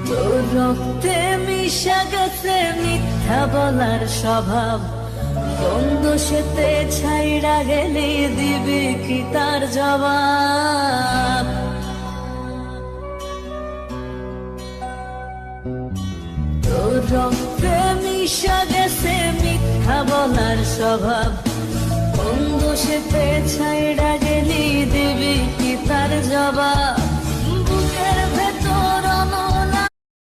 তোর রক্তে মিশা গেছে মিথ্যা বলার স্বভাব, দ্বন্দ্ব সেতে ছাইড়া গেলে দিবি কি তার জবাব? তোর রক্তে মিশা গেছে মিথ্যা বলার স্বভাব, দ্বন্দ্ব সেতে ছাইড়া গেলে দিবি কি তার জবাব?